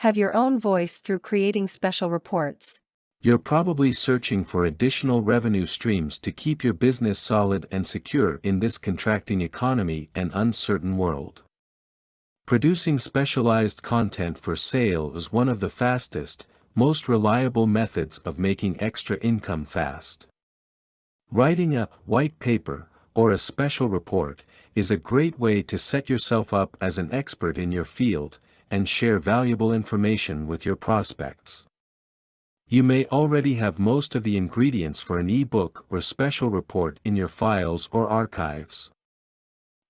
Have your own voice through creating special reports. You're probably searching for additional revenue streams to keep your business solid and secure in this contracting economy and uncertain world. Producing specialized content for sale is one of the fastest, most reliable methods of making extra income fast. Writing a white paper, or a special report, is a great way to set yourself up as an expert in your field, and share valuable information with your prospects. You may already have most of the ingredients for an e-book or special report in your files or archives.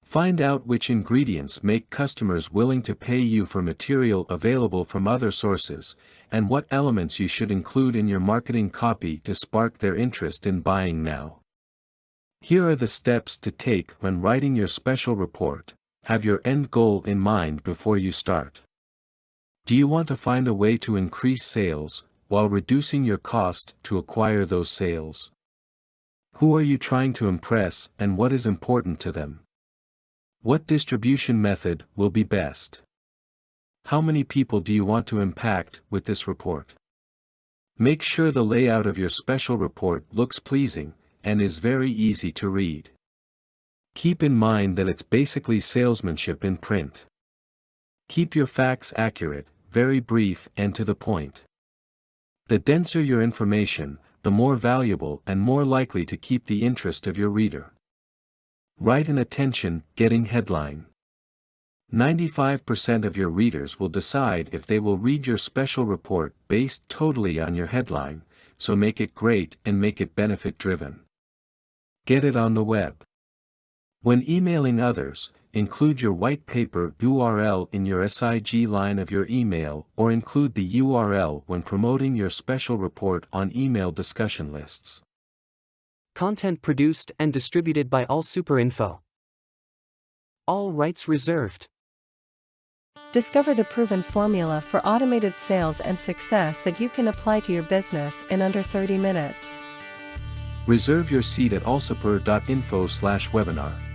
Find out which ingredients make customers willing to pay you for material available from other sources, and what elements you should include in your marketing copy to spark their interest in buying now. Here are the steps to take when writing your special report. Have your end goal in mind before you start. Do you want to find a way to increase sales, while reducing your cost to acquire those sales? Who are you trying to impress, and what is important to them? What distribution method will be best? How many people do you want to impact with this report? Make sure the layout of your special report looks pleasing, and is very easy to read. Keep in mind that it's basically salesmanship in print. Keep your facts accurate, very brief and to the point. The denser your information, the more valuable and more likely to keep the interest of your reader. Write an attention-getting headline. 95% of your readers will decide if they will read your special report based totally on your headline, so make it great and make it benefit-driven. Get it on the web. When emailing others, include your white paper URL in your SIG line of your email, or include the URL when promoting your special report on email discussion lists. Content produced and distributed by AllSuperInfo. All rights reserved. Discover the proven formula for automated sales and success that you can apply to your business in under 30 minutes. Reserve your seat at allsuper.info/webinar.